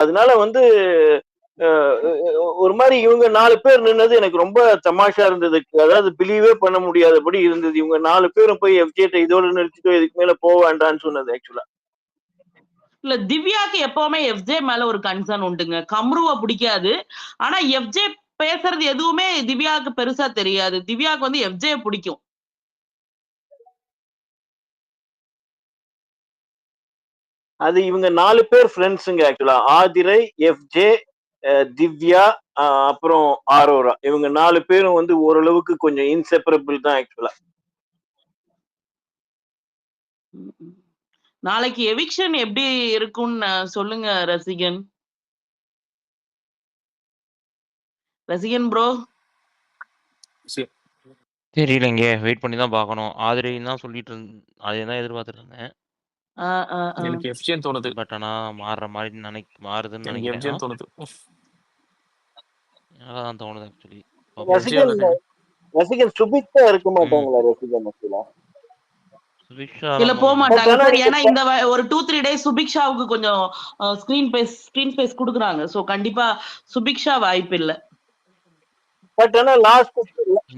அதனால வந்து ஒரு மாதிரி இவங்க 4 பேர் நின்னது எனக்கு ரொம்ப தமாஷா இருந்தது. அதாவது பிலீவே பண்ண முடியாதபடி இருந்தது. இவங்க 4 பேரும் போய் எஃப்ஜேட்ட இதோட நிறுத்திட்டோம், இதுக்கு மேல போக வேண்டாம்னு சொன்னது ஆக்சுவலா. இல்ல திவ்யாக்கு எப்பவுமே எஃப்ஜே மேல ஒரு கன்சர்ன் உண்டுங்க. கம்ருவ பிடிக்காது. ஆனா எஃப்ஜே பேசுறது எதுவுமே திவ்யாவுக்கு பெருசா தெரியாது. திவ்யாவுக்கு வந்து எஃப்ஜே பிடிக்கும். அது இவங்க 4 பேர் ஃப்ரெண்ட்ஸுங்க ஆக்சுவலா. ஆதிரை, எஃப்ஜே, திவ்யா, அப்புறம் ஆரோரா. இவங்க 4 பேரும் வந்து ஓரளவுக்கு கொஞ்சம் இன்செப்பரபிள் தான் ஆக்சுவலா. நாளைக்கு எவிக்ஷன் எப்படி இருக்கும்னு சொல்லுங்க ரசிகன். ரசிகன் ப்ரோ தெரியலங்க, வெயிட் பண்ணி தான் பார்க்கணும். ஆதிரைன்னு தான் சொல்லிட்டு அதே தான் எதிர்பார்த்துட்டு இருந்தேன். எனக்கு எஃப்ஜேன்னு தோணுது. பட் ஆனா மாறுற மாதிரி மாறுதுன்னு நினைக்கிறேன். எஃப்ஜேன்னு தோணுது. எனக்குதான் தோணுது ஆக்சுவலி. ரசிகன் சுபிக்ஷா இருக்க மாட்டாங்களா ரசிகன் ஆக்சுவலா? இல்ல போக மாட்டாங்க சார். ஏன்னா இந்த ஒரு 2-3 டேஸ் சுபிக்ஷாவுக்கு கொஞ்சம் ஸ்கிரீன் ஸ்பேஸ் குடுக்குறாங்க. சோ கண்டிப்பா சுபிக்ஷா வாய்ப்பு இல்ல. பட் ஆனா லாஸ்ட்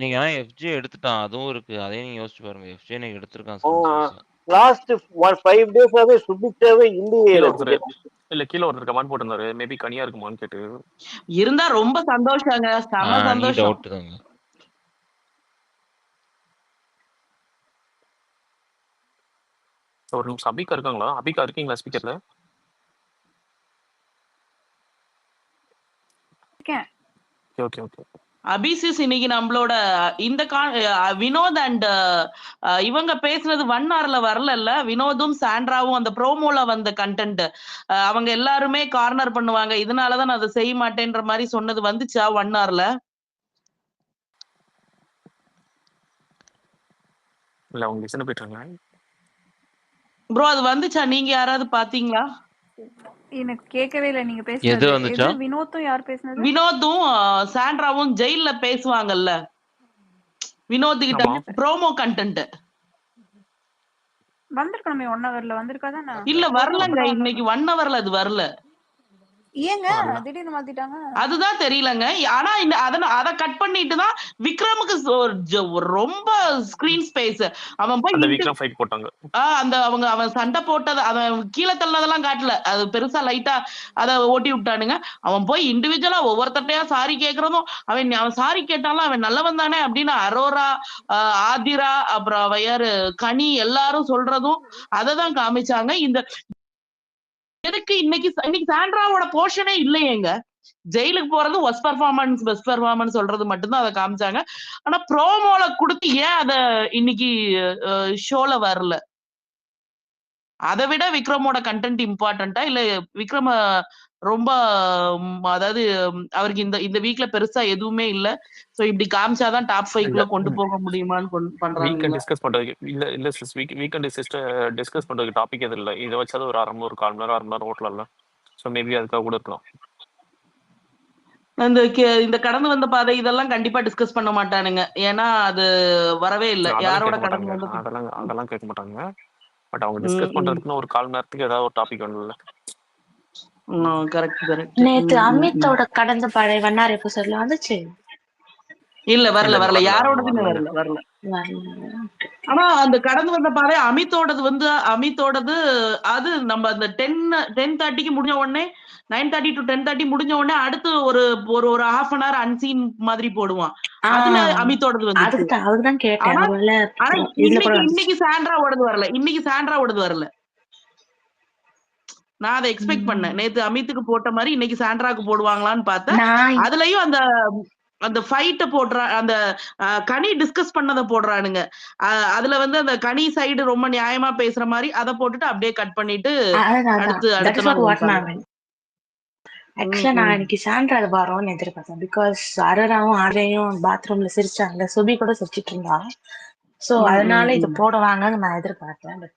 நீங்க எஃப்ஜே எடுத்துட்டான், அதுவும் இருக்கு. அதையும் நீங்க யோசிச்சு பாருங்க. எஃப்ஜே நீங்க எடுத்துட்டான். லாஸ்ட் 5 டேஸாவே சுபிக்ஷாவே இல்லையே. இல்ல கீழ ஒருத்தர் கமெண்ட் போட்டிருந்தாரு, மேபி கனியா இருக்குமான்னு கேட்டு. இருந்தா ரொம்ப சந்தோஷங்க. செம சந்தோஷம். டவுட் தாங்க. ஒரு நிமிஷம், அபிகா இருக்காங்களா? அபிகா இருக்கீங்களா ஸ்பீக்கர்ல? Okay okay. அபிசிஸ் இன்னைக்கு நம்மளோட இந்த வினோத் அண்ட் இவங்க பேசுனது 1 hourல வரல. வினோதும் சாண்ட்ராவும் அந்த ப்ரோமோல வந்த கண்டென்ட் அவங்க எல்லாருமே கார்னர் பண்ணுவாங்க, இதனாலதான் நான் அதை செய்ய மாட்டேன்ற மாதிரி சொன்னது வந்துச்சா 1 hourல? இல்ல அவங்க லிசன் போயிட்டாங்க ப்ரோ. அது வந்துச்சா? நீங்க யாராவது பாத்தீங்களா? எனக்கு கேட்கவே இல்லை நீங்க பேசுனது. வினோத்தும் யார் பேசுனது? வினோதும் சாண்ட்ராவும் ஜெயில்ல பேசுவாங்கல்ல, வினோத் கிட்ட ப்ரோமோ கண்டென்ட் வந்திருக்கணுமே 1 hourல. வந்திருக்காதானே? இல்ல வரலங்க. இன்னைக்கு 1 hourல அது வரல. ஏங்க திடீர்னு மாத்திட்டாங்க? அதுதான் தெரியலங்க. ஆனா அத கட் பண்ணிட்டு தான் விக்ரமுக்கு ரொம்ப ஸ்கிரீன் ஸ்பேஸ். அவன் போய் விக்ரம் ஃபைட் போட்டாங்க. அவன் சண்டை போட்டது, அவன் கீழே தள்ளதெல்லாம் காட்டல. அது பெருசா லைட்டா அத ஓட்டி விட்டானுங்க. அவன் போய் இண்டிவிஜுவலா ஒவ்வொருத்தட்டையா சாரி கேட்கறதும், அவன் சாரி கேட்டாலும் அவன் நல்லவன் தானே அப்படின்னு அரோரா, ஆதிரா, அப்புறம் அவ யாரு கனி எல்லாரும் சொல்றதும் அததான் காமிச்சாங்க. இந்த எதுக்கு இன்னைக்கு சாண்ட்ராவோட போர்ஷனே இல்லையேங்க. ஜெயிலுக்கு போறது பெஸ்ட் பெர்ஃபார்மன்ஸ் சொல்றது மட்டும்தான் அதை காமிச்சாங்க. ஆனா ப்ரோமோல கொடுத்து ஏன் அத இன்னைக்கு ஷோல வரல? அதை விட விக்ரமோட கண்டென்ட் இம்பார்ட்டன்டா இல்ல விக்ரம ரொம்ப அதாவது அவருக்கு இந்த வீக்ல பெருசா எதுவுமே இல்ல, சோ இப்படி காமிச்சாதான் டாப் 5க்குள்ள கொண்டு போக முடியுமான்னு பண்றாங்க. வீக்கெண்ட் டிஸ்கஸ் பண்றதுக்கு இல்ல சிஸ், வீக்கெண்ட் டிஸ்கஸ் பண்றதுக்கு டாபிக் எதுவும் இல்ல. இதை வச்சாலும் ஒரு 1/2 ஒரு 1/4 மணி நேரம் ஓட்டலாம். சோ மேபி அதுக்காக கூட இருக்கலாம். இந்த கடந்து வந்த பாதை இதெல்லாம் கண்டிப்பா டிஸ்கஸ் பண்ண மாட்டானுங்க. ஏன்னா அது வரவே இல்லை. யாரோட கடந்து வந்து அதெல்லாம் கேட்க மாட்டாங்க. பட் அவங்க டிஸ்கஸ் பண்றதுக்குன்னு ஒரு 1/4 நேரத்துக்கு ஏதாவது ஒரு டாபிக் வேணும்ல. கரெக்ட். நேத்து அமித்தோட கடந்த பழைய வண்ணார் எபிசோட்ல வந்துச்சு. இல்ல வரல. யாரோடதுமே வரல. ஆனா அந்த கடந்து வந்த பாதை அமித்தோடது அது நம்ம அந்த 10:30க்கு முடிஞ்ச உடனே 9:30 to 10:30 முடிஞ்ச உடனே அடுத்து ஒரு 1/2 hour அன்சீன் மாதிரி போடுவான். அதுல அமித்தோடது வந்து இன்னைக்கு சாண்ட்ராவோடது வரல. நான் அதை எக்ஸ்பெக்ட் பண்ணேன். நேத்து அமித்துக்கு போட்ட மாதிரி இன்னைக்கு சாண்ட்ராக்கு போடுவாங்களான்னு பார்த்தேன். அதுலயும் அந்த ஃபைட்ட போடுறா, அந்த கனி டிஸ்கஸ் பண்ணதை போடுறானுங்க. அதுல வந்து அந்த கனி சைடு ரொம்ப நியாயமா பேசுற மாதிரி அதை போட்டுட்டு அப்படியே கட் பண்ணிட்டு அடுத்த நாள் ஆக்சுவலா நான் இன்னைக்கு சாண்ட்ரா அது வரோம்னு எதிர்பார்த்தேன். பிகாஸ் அரோராவும் ஆரையும் பாத்ரூம்ல சிரிச்சாங்க, சுபி கூட சிரிச்சிட்டு இருந்தா. சோ அதனால இது போடுவாங்கன்னு நான் எதிர்பார்த்தேன். பட்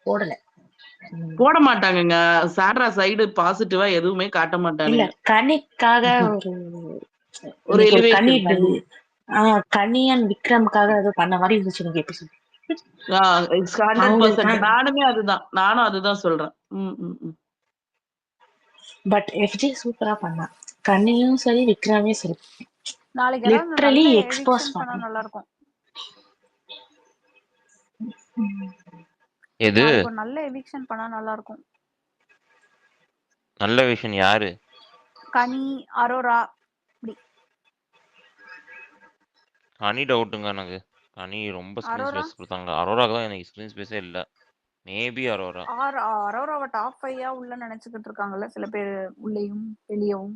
போட மாட்டாங்க. சாண்ட்ரா சைடு பாசிட்டிவா எதுவுமே காட்ட மாட்டாங்க. இல்ல கனிக்காக ஒரு கனியன் விக்ரமுக்காக ஏதோ பண்ண மாதிரி இருந்துச்சு நீங்க எபிசோட். 100%. நானும் அதுதான் சொல்றேன். பட் எஃப்ஜே சூப்பரா பண்ணா. கண்ணியும் சரி விக்ரமையும் சரி நாளைக்கு ஏதாவது லிட்ரலி நல்ல எக்ஸ்போஸ் எவிக்ஷன் பண்ணா பண்ணா. நல்லா இருக்கும். எது நாளைக்கு ஒரு நல்ல எவிக்ஷன் பண்ணா நல்லா இருக்கும். நல்ல விஷயம்? யாரு? கனி, அரோரா இப்படி. கனி டவுட்டுங்க எனக்கு. கனி ரொம்ப ஸ்க்ரீன் அரோரா ஸ்பேஸ் கொடுத்தாங்க. அரோராக்கு தான் எனக்கு ஸ்க்ரீன் ஸ்பேஸே இல்லை. மேபி அரோரா. அரோராவை டாப் 5 உள்ள நினைச்சுக்கிட்டு இருக்காங்கல்ல சில பேர், உள்ளேயும் வெளியவும்.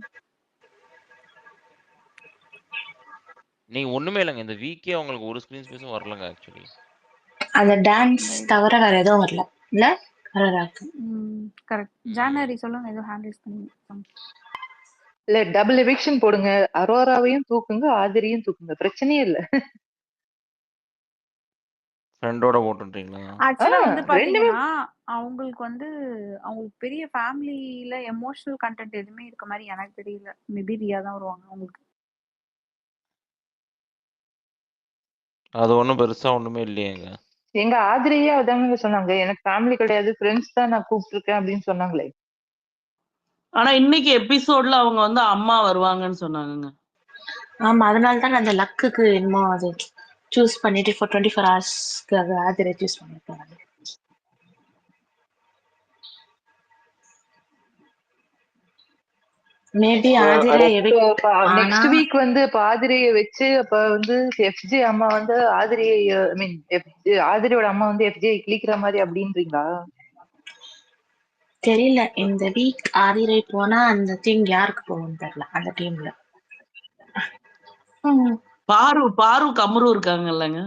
நீங்க ஒண்ணுமே இல்லைங்க, இந்த வீக்கே அவங்களுக்கு ஒரு ஸ்க்ரீன் ஸ்பேஸும் வரலங்க ஆக்சுவலி. அந்த டான்ஸ் தவிர வேற எதுவும் வரல இல்ல அரோராக்கு. கரெக்ட். ஜனவரி சொல்லுங்க, ஏதோ ஹேண்டில்ஸ் பண்ணி. இல்ல டபுள் எவிக்ஷன் போடுங்க, அரோராவையும் தூக்குங்க, ஆதிரியும் தூக்குங்க, பிரச்சனையே இல்ல. ஃப்ரெண்டோட போட்டுட்டீங்களா? ஆக்சுவலா வந்து ரெண்டுமே பாத்தீங்கன்னா அவங்களுக்கு வந்து அவங்களுக்கு பெரிய ஃபேமிலியில எமோஷனல் கண்டென்ட் எதுவுமே இருக்க மாதிரி எனக்கு தெரியல. மேபி ரியா தான் வருவாங்க அவங்களுக்கு. அது ஒண்ணும் பெருசா ஒண்ணுமே இல்லையேங்க. எங்க ஆதிரியே அதாங்க சொன்னாங்க, எனக்கு ஃபேமிலி கிடையாது, ஃப்ரெண்ட்ஸ் தான் நான் கூப்பிட்டுருக்கேன் அப்படின்னு சொன்னாங்களே. ஆனா இன்னைக்கு எபிசோட்ல அவங்க வந்து அம்மா வருவாங்கன்னு சொன்னாங்க. ஆமா, அதனால தான் அந்த லக்குக்கு என்னமோ அது சூஸ் பண்ணிட்டு ஃபார் 24 ஹவர்ஸ்க்கு ஆதிரை சூஸ் பண்ணிருக்காங்க. மேபி ஆதிரை எவிக்ட் ஆனா நெக்ஸ்ட் வீக் வந்து ஆதிரையை வச்சு அப்ப வந்து எஃப்ஜே அம்மா வந்து ஆதிரையை ஐ மீன் ஆதிரையோட அம்மா வந்து எஃப்ஜே கிளிக்கிற மாதிரி அப்படின்றீங்களா? தெரியல. இந்த வீக் ஆதிரை போனா அந்த டீம் யாருக்கு போகும்னு தெரியல. அந்த டீம்ல பாரு கமரு இருக்காங்க இல்லங்க.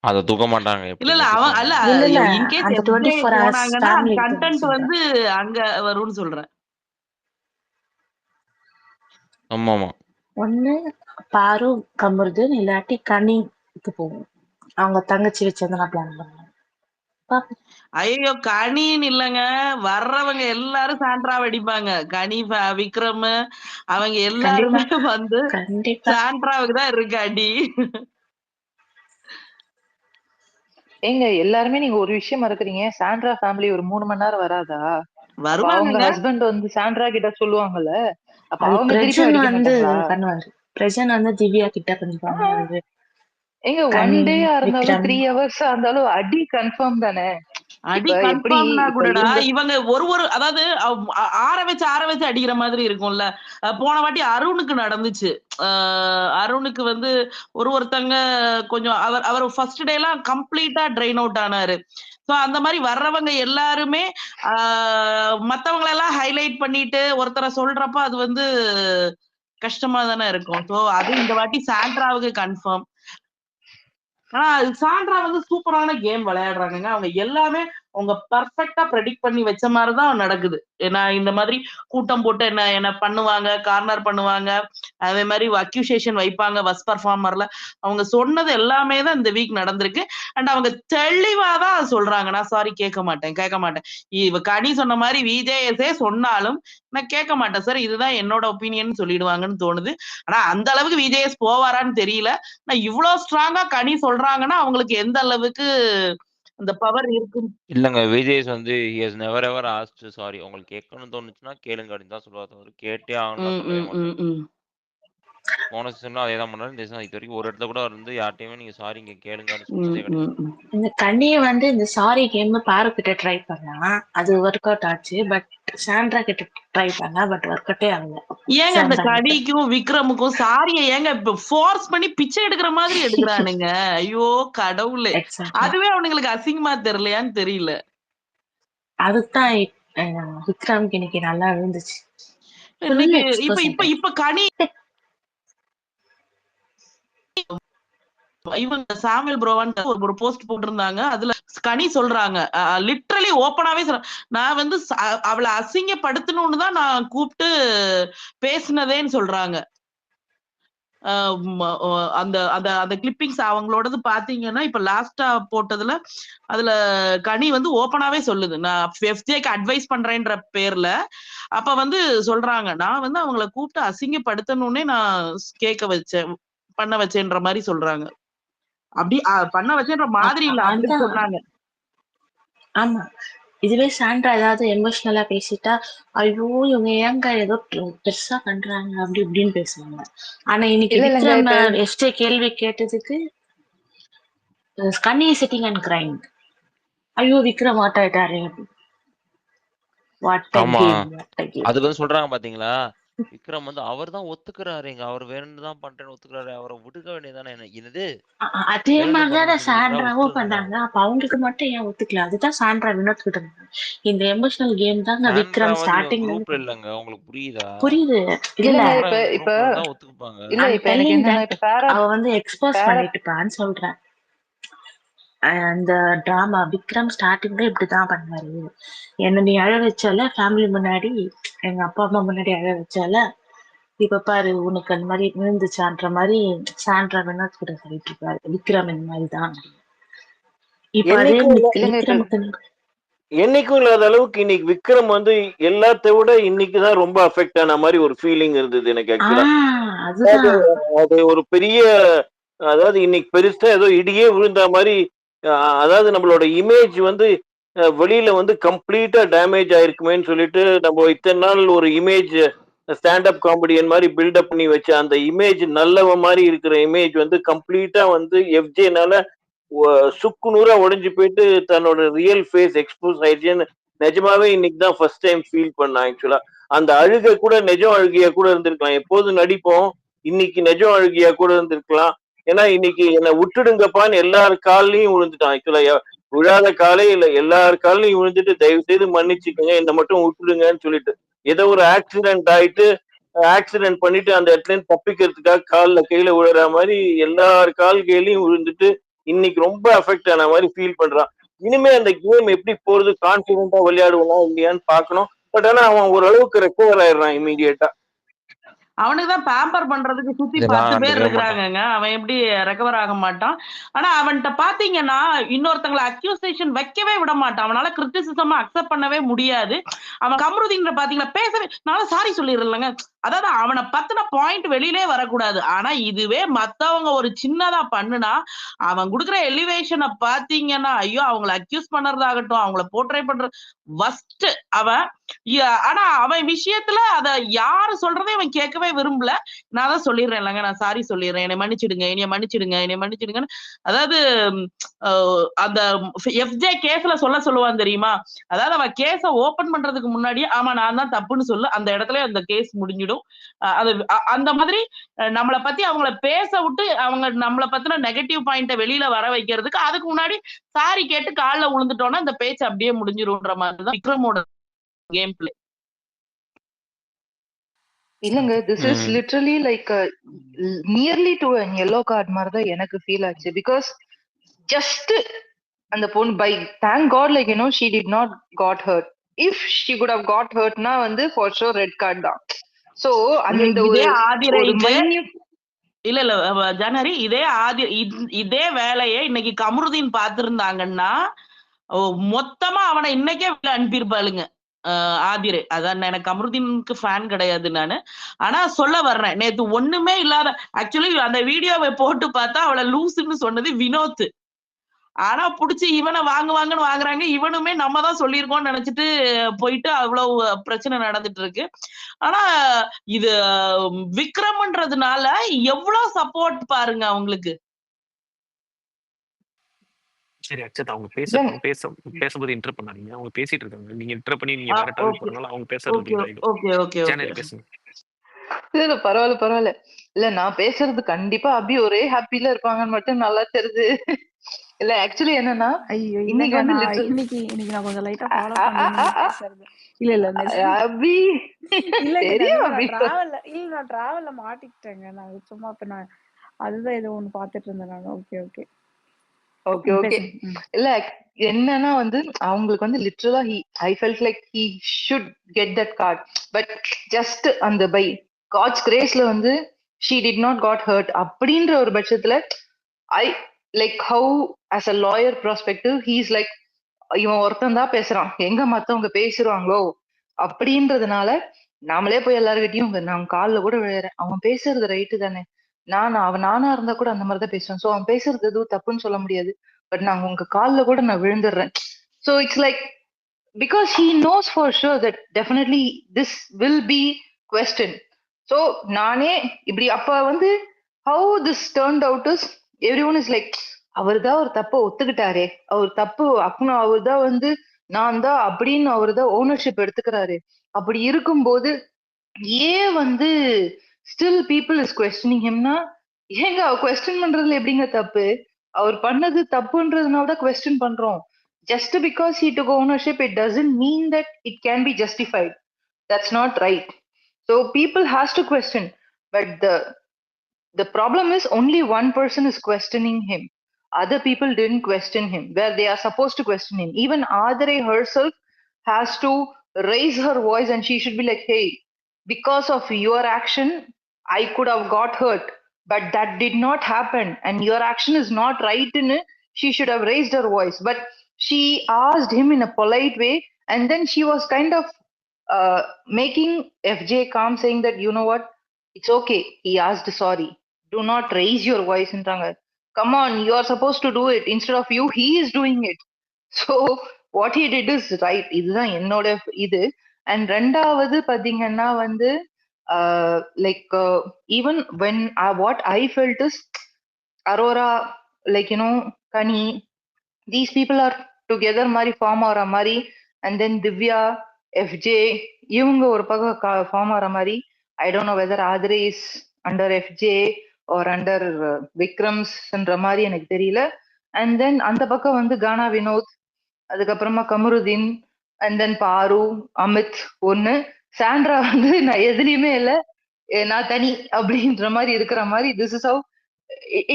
அத தூக்க மாட்டாங்க. இல்ல அவன் அல்ல, இல்ல இன்கேஸ் அந்த 24 ஹவர்ஸ் போனாங்கன்னா அந்த ஃபேமிலி கண்டென்ட் சொல்றேன். வந்து அங்க வரும்னு சொல்றேன். ஆமாமா. ஒண்ணு பாரு கமருதன் இல்லாட்டி கனிக்கு போகும். அவங்க தங்கச்சி வச்சிருந்தா பிளான் பண்ணுவாங்க. ஐயோ கனின்னு இல்லங்க, வர்றவங்க எல்லாரும் சாண்ட்ரா வெடிப்பாங்க. கனி, விக்ரம் அவங்க எல்லாருமே வந்து கண்டிப்பா சாண்ட்ராவுக்கு தான் இருக்கு அடி. ஏங்க எல்லாருமே நீங்க ஒரு விஷயம் மறக்கறீங்க, சாண்ட்ரா ஃபேமிலி ஒரு 3 மணி நேரம் வராதா? அப்ப அவங்க வருவாங்க. ஹஸ்பண்ட் வந்து சாண்ட்ரா கிட்ட சொல்லுவாங்கல்ல, அப்ப அது அவங்க திருப்பி பிரஜன் அடிக்க வந்து மாட்டாங்களா? பண்ணுவாரு. பிரஜன் வந்து திவ்யா கிட்ட கொஞ்சம் பண்ணுவாரு. ஏங்க ஒன் டேயா இருந்தாலும் 3 ஹவர்ஸா இருந்தாலும் அடி கன்ஃபார்ம் தானே. அடி இப்ப எப்படி கன்ஃபார்ம்னா இப்ப கூடடா இவங்க இவங்க ஒரு அதாவது ஆற வச்சு அடிக்கிற மாதிரி இருக்கும்ல. போன வாட்டி அருணுக்கு நடந்துச்சு. அருணுக்கு வந்து ஒருத்தங்க கொஞ்சம் அவர் ஃபர்ஸ்ட் டே எல்லாம் கம்ப்ளீட்டா ட்ரெயின் அவுட் ஆனாரு. சோ அந்த மாதிரி வர்றவங்க எல்லாருமே மத்தவங்களை எல்லாம் ஹைலைட் பண்ணிட்டு ஒருத்தரை சொல்றப்ப அது வந்து கஷ்டமா தானே இருக்கும். சோ அது இந்த வாட்டி சாண்ட்ராவுக்கு கன்ஃபார்ம். ஆனா சாண்ட்ரா வந்து சூப்பரான கேம் விளையாடுறாங்க. அவங்க எல்லாமே அவங்க பர்ஃபெக்டா ப்ரெடிக்ட் பண்ணி வச்ச மாதிரிதான் நடக்குது. ஏன்னா இந்த மாதிரி கூட்டம் போட்டு என்ன பண்ணுவாங்க, கார்னர் பண்ணுவாங்க, அதே மாதிரி அக்யூசேஷன் வைப்பாங்க வஸ் பர்ஃபார்மர்ல. அவங்க சொன்னது எல்லாமே தான் இந்த வீக் நடந்திருக்கு. அண்ட் அவங்க தெளிவாதான் சொல்றாங்க. நான் சாரி கேட்க மாட்டேன். இவ கனி சொன்ன மாதிரி விஜேஎஸ்ஏ சொன்னாலும் நான் கேட்க மாட்டேன் சார், இதுதான் என்னோட ஒப்பீனியன் சொல்லிடுவாங்கன்னு தோணுது. ஆனா அந்த அளவுக்கு விஜேஎஸ் போவாரான்னு தெரியல. நான் இவ்வளவு ஸ்ட்ராங்கா கனி சொல்றாங்கன்னா அவங்களுக்கு எந்த அளவுக்கு அந்த பவர் இருக்கு. இல்லங்க, விஜேஸ் வந்து he has never ever asked sorry. உங்களுக்கு கேட்கணும்னு தோணுச்சுன்னா கேளுங்க அப்படின்னு தான் சொல்லுவாரு. தவிர கேட்டே ஆகணும்லாம் சொல்லவே மாட்டாரு. போன சீசன்ல அதே தான் பண்ணாரு. இந்த சீசன் இது வரைக்கும் ஒரு இடத்துல கூட வந்து யார்ட்டையுமே நீங்க சாரி இங்க கேளுங்கன்னு சொன்னதே கிடையாது. இந்த கண்ணியை வந்து இந்த சாரி கேம் பாரு கிட்ட ட்ரை பண்ணா அது ஒர்க் அவுட் ஆச்சு. பட் சாண்ட்ரா கிட்ட ட்ரை பண்ணா பட் ஒர்க் அவுட்டே ஆகல. ஏங்க அந்த கனிக்கும் விக்ரமுக்கும் சாரிய ஏங்க ஃபோர்ஸ் பண்ணி பிச்சை எடுக்கிற மாதிரி எடுக்கிறானுங்க. ஐயோ கடவுளே, அதுவே அவனுங்களுக்கு அசிங்கமா தெரியலையான்னு தெரியல. அதுதான் விக்ரமுக்கு இன்னைக்கு நல்லா இருந்துச்சு. இப்ப கனி இவங்க சாமுவேல் ப்ரோவான் ஒரு போஸ்ட் போட்டிருந்தாங்க. அதுல கனி சொல்றாங்க, லிட்டரலி ஓப்பனாவே நான் வந்து அவளை அசிங்கப்படுத்தணும்னு தான் நான் கூப்பிட்டு பேசினதேன்னு சொல்றாங்க. அந்த அந்த அந்த கிளிப்பிங்ஸ் அவங்களோடது பாத்தீங்கன்னா இப்ப லாஸ்டா போட்டதுல அதுல கனி வந்து ஓப்பனாவே சொல்லுது, நான் எஃப்ஜேக்கு அட்வைஸ் பண்றேன்ற பேர்ல. அப்ப வந்து சொல்றாங்க, நான் வந்து அவங்கள கூப்பிட்டு அசிங்கப்படுத்தணும்னே நான் பண்ண வச்சேன்ற மாதிரி சொல்றாங்க. அப்படி பண்ண வச்சேன்ற மாதிரி இல்ல, அப்படி சொன்னாங்க. ஆமா, இதுவே சாண்ட்ரா ஏதாவது எமோஷனலா பேசிட்டா, ஐயோ இவங்க ஏங்க ஏதோ பெருசா பண்றாங்க அப்படி இப்படின்னு பேசுவாங்க. ஆனா இன்னைக்கு இல்ல இல்லங்க விக்ரம் இப்ப எஸ்டே கேள்வி கேட்டதுக்கு கன்னி சிட்டிங் அண்ட் கிரைங். ஐயோ விக்ரம் வாட் ஆயிட்டாரு, வாட் அ ஆமா கேம், வாட் அ கேம். அது வந்து சொல்றாங்க பாத்தீங்களா, விக்ரம் வந்து அவர் தான் ஒத்துக்கிறாருங்க, அவர் வேணும்னு தான் பண்றேன்னு ஒத்துக்கிறாரு, அவரை விடுக்க வேண்டியதானே. என்னது அதே வேணும்னு மாதிரிதான் பண்ணுன்னு சொல்லிருக்கா, சாண்ட்ராவும் விட்டுருங்கடா. பண்ணாங்க. அப்ப அவங்களுக்கு மட்டும் ஏன் ஒத்துக்கல? அதுதான் சாண்ட்ரா வினோத் கிட்ட இருந்தாங்க. இந்த எமோஷனல் கேம் தாங்க சாண்ட்ரா விக்ரம் வந்து இவன் ஸ்டார்டிங்ல இருந்து குரூப்ல பண்ணாங்க. இல்லங்க, உங்களுக்கு புரியுதா? புரியுது. இல்ல இல்ல, இல்லங்க சாண்ட்ரா இப்ப இவன் இப்ப குரூப்ல இருந்தா ஒத்துக்குப்பாங்க. இல்ல I'm இப்ப எனக்கு telling என்னன்னா that இப்ப அவ வந்து எக்ஸ்போஸ் பண்ணிட்டுப்பான்னு சொல்றேன். அந்த டிராமா விக்ரம் ஸ்டார்டிங்ல இப்படிதான் பண்ணாரு. என்ன நீ அழ வச்சால ஃபேமிலி முன்னாடி, எங்க அப்பா அம்மா முன்னாடி அழ வச்சால, இப்ப பாரு உனக்கு அந்த மாதிரி விழுந்துச்சான்ற மாதிரி சாண்ட்ரா வினோத் கூட சொல்லிட்டு இருப்பாரு விக்ரம் இந்த மாதிரிதான். இப்ப அதே என்னைக்கும் இல்ல இல்லங்க இப்ப விக்ரமுக்கு என்னைக்கும் இல்லாத அளவுக்கு இன்னைக்கு விக்ரம் வந்து எல்லாத்த விட இன்னைக்குதான் ரொம்ப அஃபெக்ட் ஆன மாதிரி ஒரு ஃபீலிங் இருந்தது எனக்கு ஆக்சுவலா. அதுதான் அது ஒரு பெரிய, அதாவது இன்னைக்கு பெருசா ஏதோ இடியே விழுந்த மாதிரி, அதாவது நம்மளோட இமேஜ் வந்து வெளியில வந்து கம்ப்ளீட்டா டேமேஜ் ஆயிருக்குமேன்னு சொல்லிட்டு நம்ம இத்தனை நாள் ஒரு இமேஜ் ஸ்டாண்டப் காமெடியன் மாதிரி பில்டப் பண்ணி வச்ச அந்த இமேஜ், நல்லவ மாதிரி இருக்கிற இமேஜ் வந்து கம்ப்ளீட்டா வந்து எஃப்ஜேனால சுக்கு நூறா உடைஞ்சு போயிட்டு தன்னோட ரியல் ஃபேஸ் எக்ஸ்போஸ் ஆயிடுச்சுன்னு நிஜமாவே இன்னைக்கு தான் ஃபர்ஸ்ட் டைம் ஃபீல் பண்ணேன் ஆக்சுவலா. அந்த அழுகை கூட நிஜம் அழுகையா கூட இருந்திருக்கலாம். எப்போதும் நடிப்போம், இன்னைக்கு நிஜம் அழுகையா கூட இருந்திருக்கலாம். ஏன்னா இன்னைக்கு என்னை விட்டுடுங்கப்பான்னு எல்லார் காலையும் விழுந்துட்டான் ஆக்சுவலா. விழாத காலே இல்ல, எல்லார் காலையும் விழுந்துட்டு தயவு செய்து மன்னிச்சுக்கோங்க, என்னை மட்டும் விட்டுடுங்கன்னு சொல்லிட்டு. ஏதோ ஒரு ஆக்சிடென்ட் ஆயிட்டு ஆக்சிடென்ட் பண்ணிட்டு அந்த இடத்துல இருந்து தப்பிக்கிறதுக்காக காலில் கையில விழுற மாதிரி எல்லார் கால் கையிலையும் விழுந்துட்டு இன்னைக்கு ரொம்ப அஃபெக்ட் ஆன மாதிரி ஃபீல் பண்றான். இனிமே அந்த கேம் எப்படி போறது, கான்பிடென்டா விளையாடுவானா இல்லையான்னு பார்க்கணும். பட் ஆனா அவன் ஓரளவுக்கு ரெக்கவர் ஆயிடுறான் இமீடியட்டா. அவனுக்குதான் பேம்பர் பண்றதுக்கு சுத்தி இதெல்லாம் 10 பேர் கண்டுக்கவே மாட்டான். இருக்கிறாங்கங்க. அவன் எப்படி ரெக்கவர் ஆக மாட்டான்? ஆனா அவன்கிட்ட பாத்தீங்கன்னா இன்னொருத்தங்களை அக்யூசேஷன் வைக்கவே விட மாட்டான். அவனால கிரிட்டிசிசமா அக்செப்ட் பண்ணவே முடியாது. அவன் கம்ருதீன் பாத்தீங்களா பேசவே, நான் சாரி சொல்லிடுறேங்க. அதாவது அவனை பத்தின பாயிண்ட் வெளியிலே வரக்கூடாது. ஆனா இதுவே மத்தவங்க ஒரு சின்னதா பண்ணுனா அவன் கொடுக்குற எலிவேஷனை பாத்தீங்கன்னா, ஐயோ அவங்களை அக்யூஸ் பண்றதாகட்டும், அவங்கள போர்ட்ரே பண்ற வஸ்ட் அவன். ஆனா அவன் விஷயத்துல அத யாரு சொல்றதே அவன் கேட்கவே விரும்பல. நான் தான் சொல்லிடுறேன் இல்லைங்க, நான் சாரி சொல்லிடுறேன், என்னை மன்னிச்சிடுங்க, என்னைய மன்னிச்சிடுங்க, என்னைய மன்னிச்சிடுங்கன்னு. அதாவது அந்த எஃப்ஜே கேஸ்ல சொல்லுவான் தெரியுமா? அதாவது அவன் கேஸ ஓபன் பண்றதுக்கு முன்னாடியே ஆமா நான் தான் தப்புன்னு சொல்லு, அந்த இடத்துல அந்த கேஸ் முடிஞ்சிடும். அது அந்த மாதிரி நம்மளை பத்தி அவங்கள பேச விட்டு அவங்க நம்மளை பத்தின நெகட்டிவ் பாயிண்ட வெளியில வர வைக்கிறதுக்கு அதுக்கு முன்னாடி சாரி கேட்டு காலில் விழுந்துட்டோம்னா இந்த பேச்சு அப்படியே முடிஞ்சிரும்ன்ற மாதிரிதான் விக்ரமோட கேம் பிளே. இல்லங்க this is literally like nearly to an yellow card மாதிரி தான் எனக்கு ஃபீல் ஆச்சு. பிகாஸ் ஜஸ்ட் அந்த பொண்ணு by thank god like she did not got hurt. If she could have got ஹர்ட்னா வந்து ஃபார் ஷோர் ரெட் கார்டு தான். சோ அந்த இதே ஒரு ஆதிரைக்கு மைன்யூட் இல்ல ஜனரி இதே வேலையை இன்னைக்கு கமருதீன் பார்த்திருந்தாங்கன்னா மொத்தமா அவனை இன்னைக்கே அனுப்பியிருப்பாளுங்க ஆதிரே. அதான் எனக்கு கமருதீனுக்கு ஃபேன் கிடையாது நானு, ஆனா சொல்ல வர்றேன். நேத்து ஒண்ணுமே இல்லாத ஆக்சுவலி அந்த வீடியோவை போட்டு பார்த்தா அவளை லூசுன்னு சொன்னது வினோத். ஆனா புடிச்சு இவனை வாங்குவாங்கன்னு வாங்குறாங்க. இவனுமே நம்ம தான் சொல்லியிருக்கோம்னு நினைச்சிட்டு போயிட்டு அவ்வளவு பிரச்சனை நடந்துட்டு இருக்கு. ஆனா இது விக்ரம்ன்றதுனால எவ்வளவு சப்போர்ட் பாருங்க அவங்களுக்கு. சரி அக்ஷத், அவங்க பேசும்போது இன்டர் பண்ணாதீங்க. அவங்க பேசிட்டு இருக்காங்க, நீங்க இன்டர் பண்ணி நீங்க வேற டாபிக் போறனால அவங்க பேசுறது இதாயிடும். சேனல் பேசுங்க. இல்ல பரவாயில்ல. இல்ல நான் பேசுறது கண்டிப்பா அபி ஒரே ஹாப்பில இருப்பாங்கன்னு மட்டும் நல்லா தெரியுது. இல்ல ஆக்சுவலி என்னன்னா இன்னைக்கு வந்து இன்னைக்கு நான் கொஞ்சம் லைட்டா ஃபாலோ பண்ணேன் பேசுறது. இல்ல அபி தெரியும் அபி. நான் டிராவல்ல மாட்டிக்கிட்டேங்க. நான் சும்மா இப்ப நான் அதுதான் ஏதோ ஒண்ணு பாத்துட்டு இருந்தேன் நான். ஓகே. இல்ல என்னன்னா வந்து அவங்களுக்கு வந்து லிட்டரலா I felt like he should get that card. But just அந்த பை காட்ஸ் கிரேஸ்ல வந்து she did not got hurt அப்படின்ற ஒரு பட்சத்துல I like how as a lawyer prospective he's like இவன் ஒருத்தன் தான் பேசுறான், எங்க மத்தவங்க பேசுறாங்களோ அப்படின்றதுனால நாமளே போய் எல்லாருக்கிட்டையும் நான் காலில் கூட விழுறேன், அவன் பேசுறது ரைட்டு தானே, நானா இருந்தா கூட அந்த மாதிரிதான் பேசுவேன். ஸோ அவன் பேசுறது எதுவும் தப்புன்னு சொல்ல முடியாது, பட் நான் உங்க காலில் கூட நான் விழுந்துடுறேன். So it's like because he knows for sure that definitely this will be questioned. So நானே இப்படி அப்ப வந்து how this turned out is everyone is like அவர் தான் ஒரு தப்ப ஒத்துக்கிட்டாரே, அவர் தப்பு அப்பனா அவர் தான் வந்து நான் தான் அப்படின்னு அவர் தான் ஓனர்ஷிப் எடுத்துக்கிறாரு. அப்படி இருக்கும்போது ஏன் வந்து ஸ்டில் பீப்புள் இஸ் கொஸ்டினிங் ஹிம்னா, ஏங்க அவர் கொஸ்டின் பண்றதுல எப்படிங்க தப்பு? அவர் பண்ணது தப்புன்றதுனால தான் கொஸ்டின் பண்றோம். Just because he took ownership, it doesn't mean that it can be justified. That's not right. So people has to question, but the problem is only one person is questioning him. Other people didn't question him where they are supposed to question him. Even Adare herself has to raise her voice and she should be like, hey, because of your action, I could have got hurt, but that did not happen and your action is not right in it. She should have raised her voice, but she asked him in a polite way, and then she was kind of making FJ calm, saying that, you know what, it's okay, he asked sorry, do not raise your voice intranga. Come on, you are supposed to do it. Instead of you, he is doing it. So what he did is right. இதுதான் என்னோட இது. And ரெண்டாவது பாத்தீங்கன்னா வந்து like even when what I felt is Aurora, like you know, Kani, these people are together மாதிரி form ஆகிற மாதிரி, and then Divya, FJ, இவங்க ஒரு பக்கம் ஃபார்ம் ஆகிற மாதிரி. I don't know whether Adre is under FJ or under விக்ரம்ஸ்ன்ற மாதிரி எனக்கு தெரியல. And then அந்த பக்கம் வந்து கானா வினோத், அதுக்கப்புறமா கமருதீன், and then பாரு, அமித் ஒண்ணு, சாண்ட்ரா வந்து நான் எதுலயுமே இல்லை, நான் தனி அப்படின்ற மாதிரி இருக்கிற மாதிரி. This is how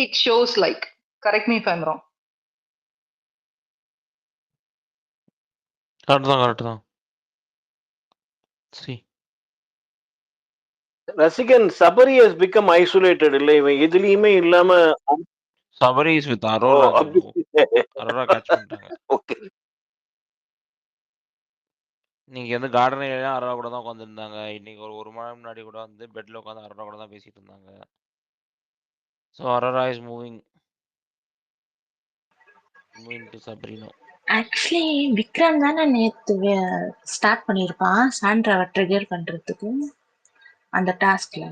it shows, like, correct me if I'm wrong. Correct தான். See, ரசிகன் சபரி has become isolated இல்ல, இவன் எதுலயுமே இல்லாம. Sabari is with Aurora. Aurora catch பண்ணிட்டாங்க. ஓகே, நீங்க வந்து கார்டன் ஏரியா அரோரா கூட தான் உட்காந்துருந்தாங்க. இன்னைக்கு ஒரு மணி நேரம் முன்னாடி கூட வந்து பெட்ல உட்காந்து அரோரா கூட தான் பேசிட்டு இருந்தாங்க. So Arora is moving to Sabrina. Actually Vikram தானே நேத்து ஸ்டார்ட் பண்ணியிருப்பான் சாண்ட்ராவை ட்ரிகர் பண்றதுக்கு அந்த டாஸ்க்ல.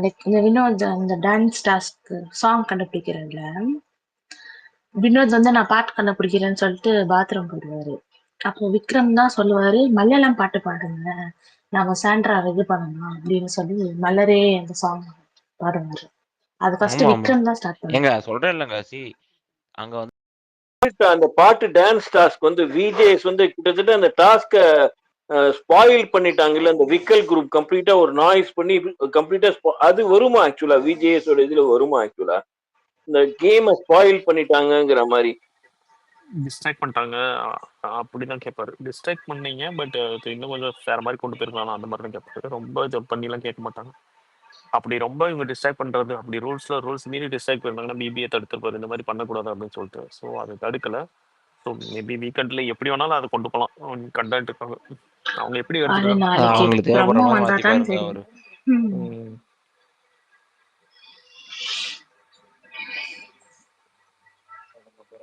லைக் இந்த வினோத் அந்த டான்ஸ் டாஸ்க் சாங் கண்டுபிடிக்கிறதுல வினோத் வந்து நான் பாட்டு கண்டுபிடிக்கிறேன்னு சொல்லிட்டு பாத்ரூம் போயிடுவாரு. அப்போ விக்ரம் தான் சொல்லுவாரு, மலையாளம் பாட்டு பாடுங்க, நாம சாண்ட்ரா இது பண்ணணும் அப்படின்னு சொல்லி மலரே அந்த சாங் பாடுவாரு. அது ஃபர்ஸ்ட் விக்ரம் தான் ஸ்டார்ட் பண்ணாரு. ஏங்க சொல்றேன் இல்லங்க, சி அங்க வந்து அந்த பாட்டு டான்ஸ் டாஸ்க் வந்து விஜேஎஸ் வந்து கிட்டத்தட்ட அந்த டாஸ்க ஸ்பாயில் பண்ணிட்டாங்கல்ல, அந்த விக்கல் குரூப் கம்ப்ளீட்டா ஒரு நாய்ஸ் பண்ணி கம்ப்ளீட்டா அது வருமா ஆக்சுவலா? விஜேஎஸ் ஓட இதுல வருமா ஆக்சுவலா இந்த கேமை ஸ்பாயில் பண்ணிட்டாங்கங்கிற மாதிரி? டிஸ்ட்ராக்ட் பண்ணிட்டாங்க அப்படிதான் கேட்பாரு. டிஸ்ட்ராக்ட் பண்ணீங்க, பட் இன்னும் கொஞ்சம் வேற மாதிரி கொண்டு போயிருக்கலாம் அந்த மாதிரி தான் கேட்பாரு. ரொம்ப ஜப் பண்ணிலாம் கேட்க மாட்டாங்க. அப்படி ரொம்ப இவங்க டிஸ்ட்ராக்ட் பண்றது, அப்படி ரூல்ஸ் மீறி டிஸ்ட்ராக்ட் பண்ணிருந்தாங்கன்னா பிபிஏ தடுத்துருப்பாரு, இந்த மாதிரி பண்ணக்கூடாது அப்படின்னு சொல்லிட்டு. ஸோ அதை தடுக்கல. ஸோ மேபி வீக்கெண்ட்ல எப்படி வேணாலும் அதை கொண்டு போகலாம் கண்டென்ட்டுக்காக. அவங்க எப்படி எடுத்துக்கலாம் அவங்களுக்கு தேவைப்படுற மாதிரி மாத்தி பாருங்க அவரு.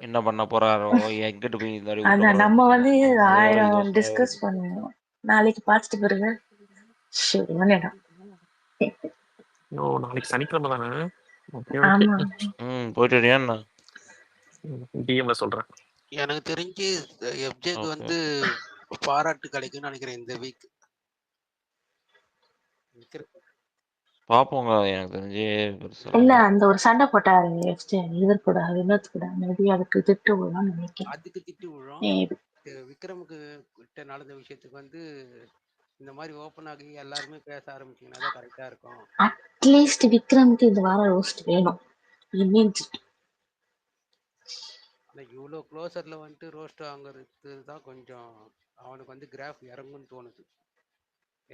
என்ன பண்ண போறாரோ, எங்கிட்டு போய் அதான் நம்ம வந்து 1000 டிஸ்கஸ் பண்ணுவோம். நாளைக்கு பார்த்துட்டு பிறகு நாளைக்கு சனிக்கிழமை தானே? போயிட்டு வரியா? டிஎம்ல சொல்றேன். எனக்கு தெரிஞ்சு எஃப்ஜேக்கு வந்து பாராட்டு கிடைக்கும்னு நினைக்கிறேன் இந்த வீக். பாப்போங்க. எனக்கு தெரிஞ்சு இல்ல அந்த ஒரு சண்டை போட்டாரு இவர் கூட வினோத் கூட, மேபி அதுக்கு திட்டு விழும் நினைக்கிறேன். அதுக்கு திட்டு விழும். விக்ரமுக்கு கிட்ட நடந்த விஷயத்துக்கு வந்து இந்த மாதிரி ஓப்பன் ஆகி எல்லாருமே பேச ஆரம்பிச்சீங்கன்னா தான் கரெக்டா இருக்கும். அட்லீஸ்ட் விக்ரமுக்கு இந்த வாரம் ரோஸ்ட் வேணும். இவ்வளோ க்ளோசர்ல வந்துட்டு ரோஸ்ட் வாங்குறது தான் கொஞ்சம் அவனுக்கு வந்து கிராஃப் இறங்கும்னு தோணுது.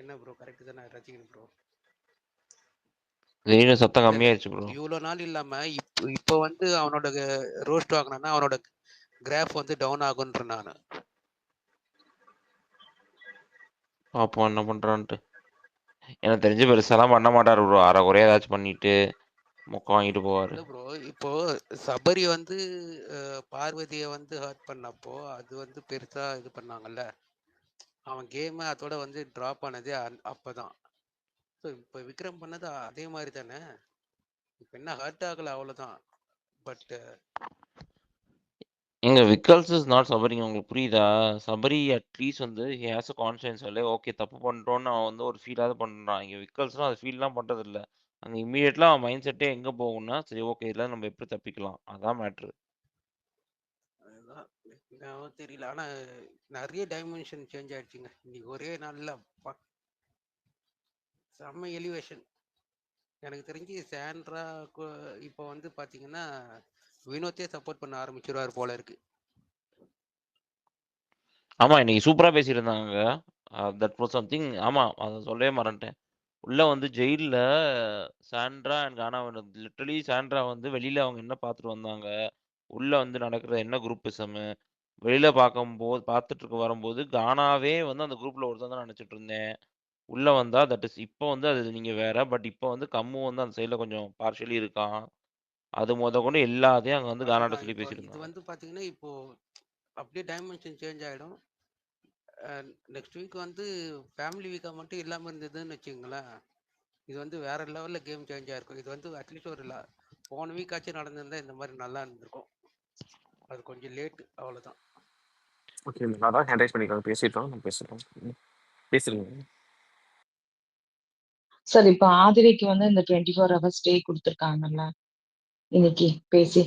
என்ன ப்ரோ, கரெக்ட் தானே ரசிகன் ப்ரோ? சத்தம் கம்மியாயிருச்சு ப்ரோ. இவ்வளோ நாள் இல்லாம இப்போ வந்து அவனோட ரோஸ்ட் வாங்கினா அவனோட கிராஃப் வந்து டவுன் ஆகுன்ற நான் பாப்போம் என்ன பண்றான்ட்டு. எனக்கு தெரிஞ்சு பெருசாலாம் பண்ண மாட்டாரு ப்ரோ. அரை குறைய ஏதாச்சும் பண்ணிட்டு மொக்க வாங்கிட்டு போவாரு. இல்ல ப்ரோ, இப்போ சபரி வந்து பார்வதியை வந்து ஹர்ட் பண்ணப்போ அது வந்து பெருசா இது பண்ணாங்கல்ல. அவன் கேமை அதோட வந்து ட்ராப் ஆனதே அப்பதான். ஸோ இப்போ விக்ரம் பண்ணது அதே மாதிரி தானே. இப்போ என்ன ஹர்ட் ஆகல அவ்வளோதான். பட் எங்க விக்கல்ஸ் இஸ் நாட் சபரிங்க. உங்களுக்கு புரியுதா? சபரி அட்லீஸ்ட் வந்து he has a conscience. Okay தப்பு பண்றோம்னு அவன் வந்து ஒரு ஃபீலாவது பண்றான். இங்க விக்கல்ஸ்லாம் அது ஃபீல்லாம் பண்றது இல்ல. அங்க இம்மீடியட்லா அவன் மைண்ட் செட்டே எங்க போகும்னா, சரி ஓகே இதுல நம்ம எப்படி தப்பிக்கலாம்? அதான் மேட்ரு. அதுதான் என்னவோ தெரியல. ஆனா நிறைய டைமென்ஷன் சேஞ்ச் ஆயிடுச்சுங்க இன்னைக்கு ஒரே நாள்ல. செம்ம எலிவேஷன். எனக்கு தெரிஞ்சு சாண்ட்ரா இப்போ வந்து பாத்தீங்கன்னா வினோத்தே சப்போர்ட் பண்ண ஆரம்பிச்சிருவாரு போல இருக்கு. ஆமா இன்னைக்கு சூப்பரா பேசியிருந்தாங்க. That was something. ஆமா அத சொல்லவே மறந்துட்டேன். உள்ள வந்து ஜெயில்ல சாண்ட்ரா அண்ட் கானா லிட்டரலி சாண்ட்ரா வந்து வெளியில அவங்க என்ன பார்த்துட்டு வந்தாங்க, உள்ள வந்து நடக்கிற என்ன குரூப்பிசம், வெளியில பார்த்துட்டு வரும்போது கானாவே வந்து அந்த குரூப்ல ஒருத்தன் தான் நினைச்சிட்டு இருந்தேன். உள்ள வந்தா தட் இஸ் இப்போ வந்து அது நீங்க வேற. பட் இப்போ வந்து கம்மு வந்து அந்த சைடுல கொஞ்சம் பார்ஷியலி இருக்கான். அது கொண்டு எல்லாத்தையும் அங்க வந்து கானாட்ட அதான் சொல்லி இப்போ பேசிட்டு இது இருந்தாங்க. வந்து பாத்தீங்கன்னா இப்போ அப்படியே டைமென்ஷன் சேஞ்ச் ஆயிடும். நெக்ஸ்ட் வீக் வந்து ஃபேமிலி வீக்கா மட்டும் இல்லாம இருந்ததுன்னு வச்சுங்களேன், இது வந்து வேற லெவல்ல கேம் சேஞ்ச் ஆயிருக்கும். இது வந்து அட்லீஸ்ட் ஒரு போன வீக் ஆச்சு நடந்திருந்தா இந்த மாதிரி நல்லா இருந்திருக்கும். அது கொஞ்சம் லேட், அவ்வளவுதான். ஓகே, அதான் ஹேண்ட் ரைஸ் பண்ணிக்கலாம். பேசிட்டோம், நம்ம பேசிட்டோம். பேசுறீங்க. சார் இப்ப ஆதிரைக்கு வந்து இந்த 24 ஹவர்ஸ் ஸ்டே கொடுத்துருக்காங்கல்ல இன்னைக்கு பேசி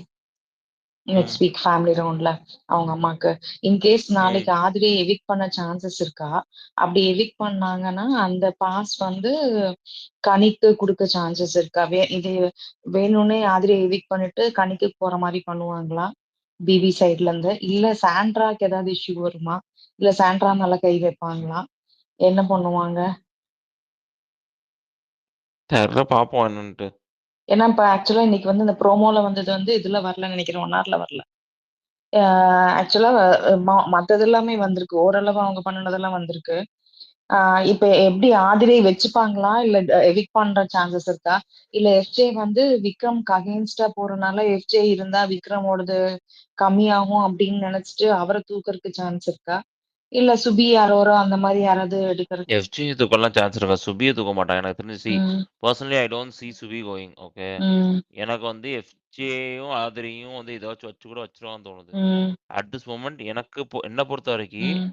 நெக்ஸ்ட் வீக் ஃபேமிலி ரவுண்ட்ல அவங்க அம்மாக்கு இன்கேஸ் நாளைக்கு ஆதிரை எவிக் பண்ண சான்சஸ் இருக்கா? அப்படி எவிக் பண்ணாங்கன்னா அந்த பாஸ் வந்து கனிக்கு கொடுக்க சான்சஸ் இருக்கா? இது வேணும்னே ஆதிரை எவிக் பண்ணிட்டு கனிக்கு போற மாதிரி பண்ணுவாங்களா பிபி சைட்ல இருந்து? இல்ல சாண்ட்ராக்கு ஏதாவது இஷ்யூ வருமா? இல்ல சாண்ட்ரா மேல கை வைப்பாங்களா? என்ன பண்ணுவாங்க? தெரியல பாப்போம் என்னன்ட்டு. ஏன்னா இப்ப ஆக்சுவலா இன்னைக்கு வந்து இந்த ப்ரோமோல வந்தது வந்து இதுல வரலன்னு நினைக்கிறேன், 1 hourல வரல. ஆக்சுவலா மத்தது எல்லாமே வந்திருக்கு, ஓரளவு அவங்க பண்ணுனதெல்லாம் வந்திருக்கு. இப்ப எப்படி ஆதிரை வச்சுப்பாங்களா இல்ல எவிக் பண்ற சான்சஸ் இருக்கா? இல்ல எஃப்ஜே வந்து விக்ரம்க்கு அகேன்ஸ்டா போறனால எஃப்ஜே இருந்தா விக்ரமோடது கம்மியாகும் அப்படின்னு நினைச்சிட்டு அவரை தூக்கறதுக்கு சான்ஸ் இருக்கா? இல்ல சுபி யாரோரோ அந்த மாதிரி யாராவது எடுக்கிறது? எஃப்ஜி தூக்கலாம் சான்ஸ் இருக்கா? சுபியை தூக்க மாட்டாங்க எனக்கு தெரிஞ்சு. Personally I don't see Subi going. Okay எனக்கு வந்து எஃப்ஜேயும் ஆதிரியும் வந்து ஏதாச்சும் வச்சு கூட வச்சிருவான்னு தோணுது. அட் திஸ் மொமெண்ட் எனக்கு என்ன பொறுத்த வரைக்கும்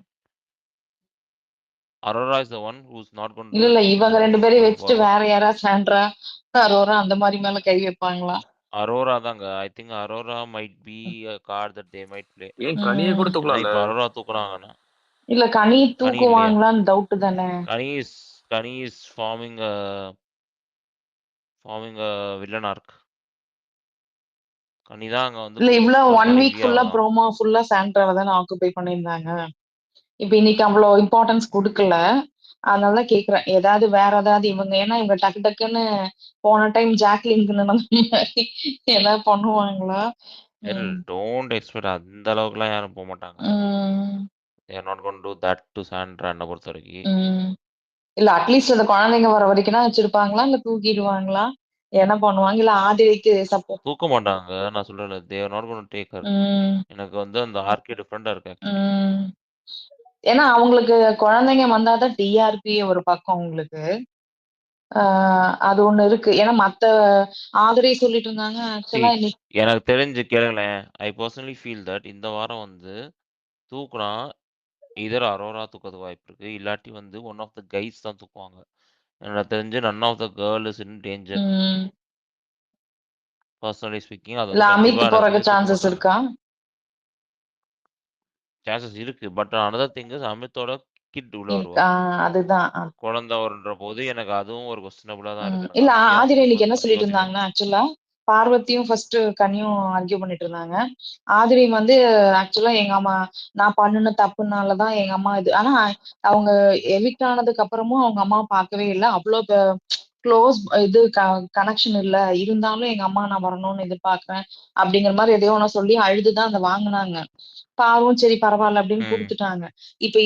Aurora is the one who's not going to இல்ல இவங்க 2 பேரையும் கோயிங் வச்சுட்டு ஃபார்வர்ட். வேற யாராவது சாண்ட்ரா அரோரா அந்த மாதிரி மேல கை வைப்பாங்களா? அரோரா தாங்க. I think Arora might be a card that they might play. ஏன் கனியை கூட ஏன்னா தூக்கலாம்ல? இப்ப அரோரா தூக்குறாங்கன்னா இல்ல கனி கனி இல்லையா? தூக்குவாங்களான்னு டவுட் தானே. கனி இஸ் ஃபார்மிங் வில்லன் ஆர்க். கனி தான் அங்க வந்து இல்ல இவ்வளவு 1 தற்காலிக வீக் ஃபுல்லா விதியாகலாம். ப்ரோமோ ஃபுல்லா சாண்ட்ராவை தானே ஆக்குபை பண்ணியிருந்தாங்க. இப்ப இன்னைக்கு அவ்வளவு இம்பார்ட்டன்ஸ் கொடுக்கல. அதனாலதான் கேக்குறேன், ஏதாவது வேற ஏதாவது இவங்க, ஏன்னா இவங்க டக்கு டக்குன்னு போன டைம் ஜாக்லின்க்கு மாதிரி ஏதாவது பண்ணுவாங்களா? டோன்ட் எக்ஸ்பெக்ட் அந்த அளவுக்குலாம் யாரும் போக மாட்டாங்க. they are not going to do that to Sandra என்ன பொறுத்த வரைக்கும். இல்ல அட்லீஸ்ட் அந்த குழந்தைங்க வர வரைக்கும் தான் வச்சிருப்பாங்களா இல்ல தூக்கிடுவாங்களா? என்ன பண்ணுவாங்க? இல்ல ஆதிரைக்கு சப்போர்ட் தூக்க மாட்டாங்க நான் சொல்றேன். they are not going to take her. எனக்கு வந்து அந்த ஆர்கே டிஃபரெண்டா இருக்கு ஆக்சுவலி. ஏன்னா அவங்களுக்கு குழந்தைங்க வந்தாதான் டிஆர்பி ஒரு பக்கம் உங்களுக்கு. அது ஒண்ணு இருக்கு. ஏன்னா மத்த ஆதிரை சொல்லிட்டு இருந்தாங்க ஆக்சுவலா எனக்கு தெரிஞ்சு கேளுங்களேன். ஐ பர்சனலி ஃபீல் தட் இந்த வாரம் வந்து தூக்குனா இதர் அரோரா தூக்கிறது வாய்ப்பு இருக்கு. இல்லாட்டி வந்து ஒன் ஆஃப் த கைஸ் தான் தூக்குவாங்க. எனக்கு தெரிஞ்சு none of the girl is in danger. Personally speaking அது இல்ல வந்து அமித் கண்டிப்பா போறக்கு எனக்கு சான்சஸ் தூக்க இருக்கா? சான்சஸ் இருக்கு. பட் அனதர் திங் இஸ் அமித்தோட கிட் உள்ள வருவா. அதுதான். குழந்தை வருன்ற போது எனக்கு அதுவும் ஒரு கொஸ்டினபிளா தான் இருக்கு. எனக்கு இல்ல அமித்தையும் ஆதிரை இன்னைக்கு என்ன தூக்குறது சொல்லிட்டு யோசிக்கிறேன். இருந்தாங்கன்னா ஆக்சுவலா பார்வதியும் ஃபர்ஸ்ட் கனியும் ஆர்கியூ பண்ணிட்டு இருந்தாங்க. ஆதிரை வந்து ஆக்சுவலா எங்க அம்மா நான் பண்ணுன தப்புனாலதான் எங்க அம்மா இது. ஆனா அவங்க எவிக்ட் ஆனதுக்கு அப்புறமும் அவங்க அம்மா பார்க்கவே இல்லை. அவ்வளவு க்ளோஸ் இது கனெக்ஷன் இல்ல, இருந்தாலும் எங்க அம்மா நான் வரணும்னு எதிர்பார்க்கிறேன் அப்படிங்கிற மாதிரி எதையோ ஒண்ணு சொல்லி அழுதுதான் அதை வாங்குனாங்க. பாவம் சரி பரவாயில்ல அப்படின்னு ம். கொடுத்துட்டாங்க. இப்ப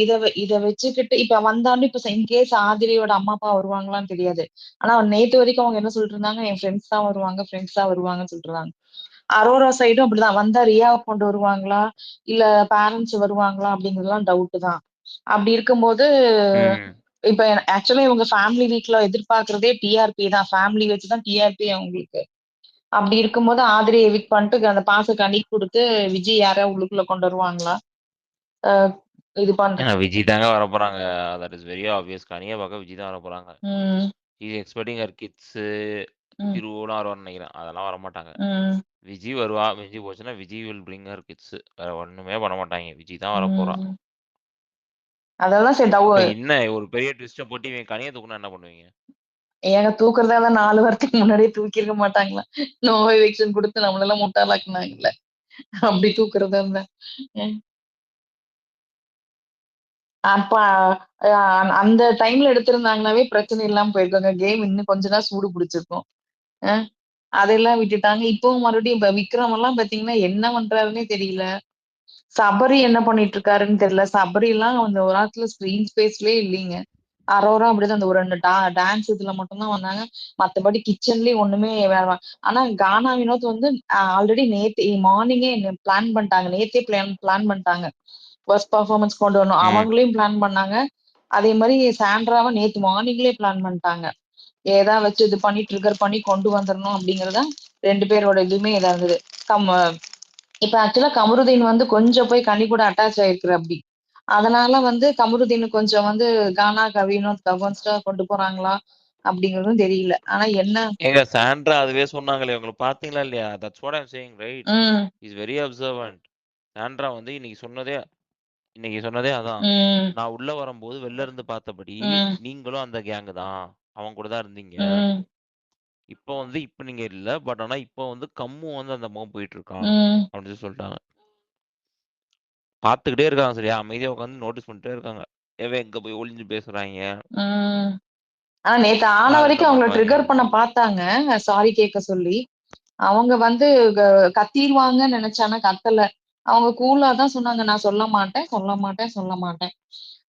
இத வச்சுக்கிட்டு இப்ப வந்தாலும் இப்ப இன்கேஸ் ஆதிரியோட அம்மா அப்பா வருவாங்களான்னு தெரியாது. ஆனா நேத்து வரைக்கும் அவங்க என்ன சொல்லிட்டு இருந்தாங்க, என் ஃப்ரெண்ட்ஸ் தான் வருவாங்க, ஃப்ரெண்ட்ஸ் தான் வருவாங்கன்னு சொல்லிட்டு இருந்தாங்க. அரோரா சைடும் அப்படிதான், வந்தா ரியாவை கொண்டு வருவாங்களா இல்ல பேரண்ட்ஸ் வருவாங்களா அப்படிங்கறதுலாம் டவுட் தான். அப்படி இருக்கும்போது ம். இப்ப ஆக்சுவலா இவங்க ஃபேமிலி வீக்ல எதிர்பார்க்கறதே டிஆர்பி தான், ஃபேமிலி வச்சுதான் டிஆர்பி அவங்களுக்கு. அப்படி இருக்கும்போது ஆதிரி எவிக் பண்ணிட்டு அந்த பாச கனி கொடுத்து விஜய் யாரையா உள்ளுக்குள்ள கொண்டு வருவாங்களா? அஹ் இது பண்ற ஏன்னா விஜய் தாங்க வர போறாங்க. That is very obvious. கனியை பார்க்க விஜய் தான் வர போறாங்க. உம் இஸ் எக்ஸ்பெக்டிங் ஹர் கிட்ஸ் உம் திருவூலாம் வருவான்னு நினைக்கிறேன். அதெல்லாம் வர மாட்டாங்க. உம் விஜய் வருவா. விஜய் போச்சுன்னா Vijay will bring her kids. வேற ஒண்ணுமே பண்ண மாட்டாங்க. விஜய் தான் வர போறா. உம் அதெல்லாம் சரி இப்ப என்ன ஒரு பெரிய ட்விஸ்ட போட்டு இவன் கனியை தூக்குனா என்ன பண்ணுவீங்க? ஏங்க தூக்குறதா தான் 4 வாரத்துக்கு முன்னாடியே தூக்கிருக்க மாட்டாங்களா? நோ எவிக்ஷன் கொடுத்து நம்மளெல்லாம் முட்டாளாக்குனாங்கல்ல, அப்படி தூக்குறதா இருந்தா. அப்ப அந்த டைம்ல எடுத்திருந்தாங்கன்னாவே பிரச்சனை இல்லாம போயிருக்காங்க. கேம் இன்னும் கொஞ்ச நாள் சூடு பிடிச்சிருக்கும். அஹ் அதெல்லாம் விட்டுட்டாங்க. இப்பவும் மறுபடியும் இப்ப விக்ரம் எல்லாம் பாத்தீங்கன்னா என்ன பண்றாருன்னே தெரியல. சபரி என்ன பண்ணிட்டு இருக்காருன்னு தெரியல. சபரி எல்லாம் அந்த ஒரு ஆத்துல ஸ்கிரீன் ஸ்பேஸ்லயே இல்லைங்க. அரோரா அப்படிதான் அந்த ஒரு 2 டான்ஸ் இதுல மட்டும்தான் வந்தாங்க. மத்தபடி கிச்சன்லயே ஒண்ணுமே வேற. ஆனா கானா வினோத் வந்து ஆல்ரெடி நேத்து மார்னிங்கே பிளான் பண்ணிட்டாங்க. நேத்தே பிளான் பண்ணிட்டாங்க ஃபர்ஸ்ட் பர்ஃபார்மன்ஸ் கொண்டு வரணும். அவங்களையும் பிளான் பண்ணாங்க. அதே மாதிரி சாண்ட்ராவை நேத்து மார்னிங்லயே பிளான் பண்ணிட்டாங்க. ஏதா வச்சு இது பண்ணி ட்ரிகர் பண்ணி கொண்டு வந்துடணும் அப்படிங்கறத 2 பேரோட இதுவுமே இதா இருந்தது. இப்ப ஆக்சுவலா கமருதீன் வந்து கொஞ்சம் போய் கனி கூட அட்டாச் ஆயிருக்கு அப்படி. அதனால வந்து கமருதீன் கொஞ்சம் வந்து கானா கவினோத் அகோன்ஸ்டா கொண்டு போறாங்களா அப்படிங்கறதும் தெரியல. ஆனா என்ன ஏங்க சாண்ட்ரா அதுவே சொன்னாங்களே, உங்களை பாத்தீங்களா இல்லையா? That's what I am saying right. Um is very observant. Sandra வந்து இன்னைக்கு சொன்னதே அதான். உம் நான் உள்ள வரும்போது வெளில இருந்து பார்த்தபடி உம் நீங்களும் அந்த கேங் தான். அவங்க கூட தான் இருந்தீங்க. உம் இப்ப நீங்க இல்ல. பட் ஆனா இப்போ வந்து கம்மு வந்து அந்த பக்கம் போயிட்டு இருக்கான் உம் அப்படின்னு சொல்லி சொல்லிட்டாங்க. பார்த்துக்கிட்டே இருக்காங்க சரியா? அமைதியா உட்காந்து நோட்டீஸ் பண்ணிட்டே இருக்காங்க. எங்க போய் ஒளிஞ்சு பேசுறாங்க. உம் ஆனா நேத்து ஆன யார் என்ன வரைக்கும் அவங்கள பண்றாங்க. ட்ரிகர் பண்ண பார்த்தாங்க, சாரி கேட்க சொல்லி. அவங்க வந்து கத்திடுவாங்கன்னு நினைச்சானா கத்தல. அவங்க கூலா தான் சொன்னாங்க, நான் சொல்ல மாட்டேன் சொல்ல மாட்டேன் சொல்ல மாட்டேன்.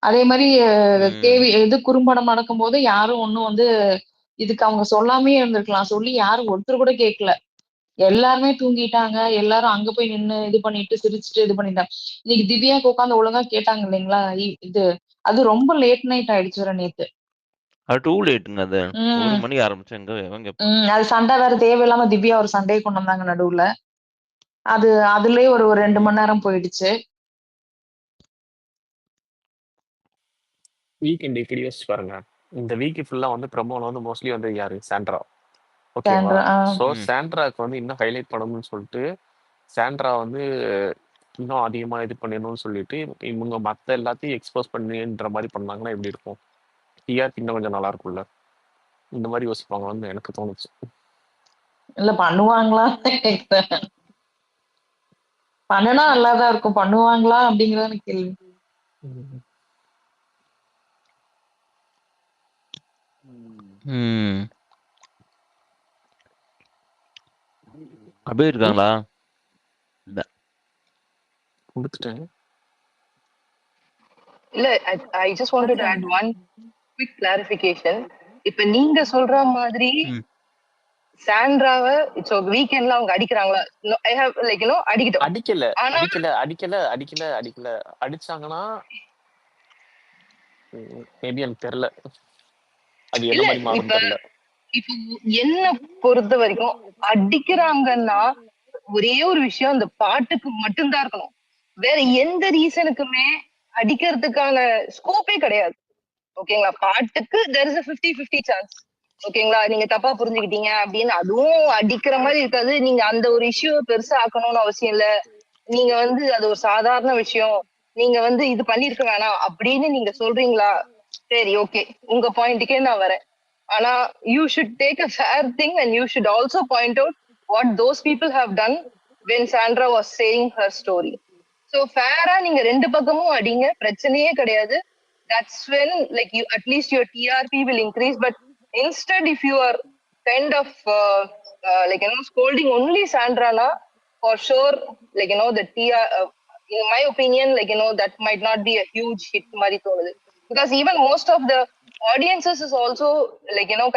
அதே மாதிரி ம். இது குறும்படம் நடக்கும்போது யாரும் ஒண்ணும் வந்து இதுக்கு அவங்க சொல்லாமே இருந்திருக்கலாம். சொல்லி யாரும் ஒருத்தர் கூட கேட்கல. எல்லாருமே தூங்கிட்டாங்க. எல்லாரும் அங்க போய் நின்னு இது பண்ணிட்டு சிரிச்சுட்டு இது பண்ணிட்டாங்க. இன்னைக்கு திவ்யாக்கு உட்காந்து ஒழுங்கா கேட்டாங்க இல்லைங்களா? இது அது ரொம்ப லேட் நைட் ஆயிடுச்சு வேற நேத்து. அது டூ லேட்டுங்க. அது 1 உம் மணிக்கு ஆரம்பிச்சு எவன் கேட்பான்? அது சண்டை வேற தேவையில்லாம திவ்யா ஒரு சண்டையை கொண்டு வந்தாங்க நடுவுல. அதுலயே ஒரு 2 மணி நேரம் போயிடுச்சு. வீக்கெண்ட் இப்படி யோசிச்சு பாருங்க. இந்த வீக் ஃபுல்லா வந்து ப்ரமோல வந்து மோஸ்ட்லி வந்து யாரு சாண்ட்ரா. ஓகேவா? சாண்ட்ரா ஸோ ம். சாண்ட்ராக்கு வந்து இன்னும் ஹைலைட் பண்ணணும்னு சொல்லிட்டு சாண்ட்ரா வந்து இன்னும் அதிகமா இது பண்ணணும்னு சொல்லிட்டு இவங்க மத்த எல்லாத்தையும் எக்ஸ்போஸ் பண்ணின்ற மாதிரி பண்ணாங்கன்னா எப்படி இருக்கும்? டிஆர்பி இன்னும் கொஞ்சம் நல்லா இருக்கும்ல. இந்த மாதிரி யோசிப்பாங்கன்னு எனக்கு தோணுச்சு. இல்ல பண்ணுவாங்களா? பண்ணுனா நல்லாதான் இருக்கும். பண்ணுவாங்களா அப்படிங்கறது எனக்கு கேள்வி. ம். அப்படியே இருக்காங்களா? இல்ல. கொடுத்துட்டேன். இல்ல, I just wanted to add one quick clarification. இப்ப நீங்க சொல்ற மாதிரி ம். சாண்ட்ராவ இட்ஸ் வீக்கெண்ட்ல அவங்க அடிக்கிறாங்களா? I have like அடிக்கட்டும். அடிக்கல ஆனா அடிக்கல அடிக்கல அடிக்கல அடிக்கல அடிச்சாங்கன்னா மேபி எனக்கு தெரியல. அது என்ன இல்ல மாதிரி மாறும் இப்ப தெரியல. இப்ப என்ன பொறுத்த வரைக்கும் அடிக்கிறாங்கன்னா ஒரே ஒரு விஷயம், அந்த பாட்டுக்கு மட்டும்தான் இருக்கணும். வேற எந்த ரீசனுக்குமே அடிக்கிறதுக்கான ஸ்கோப்பே கிடையாது. ஓகேங்களா? பாட்டுக்கு there is a 50-50 சான்ஸ். ஓகேங்களா? நீங்க தப்பா புரிஞ்சுக்கிட்டீங்க அப்படின்னு அதுவும் அடிக்கிற மாதிரி இருக்காது. நீங்க அந்த ஒரு இஷ்யூ பெருசா ஆக்கணும்னு அவசியம் இல்ல. நீங்க வந்து அது ஒரு சாதாரண விஷயம், நீங்க வந்து இது பண்ணிருக்க வேணாம் அப்படின்னு நீங்க சொல்றீங்களா? சரி, ஓகே, உங்க பாயிண்ட்டுக்கே நான் வரேன். ஆனா you should take a fair thing and you should also point out what those people have done when Sandra was saying her story. So ஃபேரா நீங்க 2 பக்கமும் அடிங்க, பிரச்சனையே கிடையாது. That's when like you at least your TRP will increase. But Instead, if you are kind of scolding only Sandra na, for sure, the Tia, in my opinion, that might not be a huge hit mari thonudhu. Because even most of the audiences is also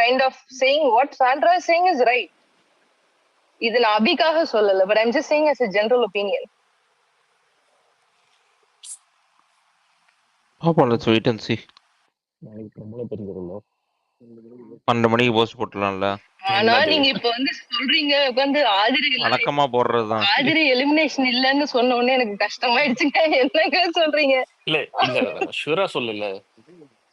kind of saying what Sandra is saying is right. இது நான் அபிக்காக சொல்லல, but I'm just saying as a general opinion. பாப்போம், let's wait and see. நாளைக்கு நம்மள தெரிஞ்சிரும்ல. 12 மணிக்கு post போட்டுலாம்ல. ஆனா என்னது? நீங்க இப்ப வந்து சொல்றீங்க உட்காந்து வழக்கமா போடுறதுதான். ஆதிரி எலிமினேஷன் இல்லன்னு சொன்ன உடனே எனக்கு கஷ்டமாயிடுச்சுங்க. என்னங்க சொல்றீங்க? இல்ல இல்ல ஷூரா சொல்லல.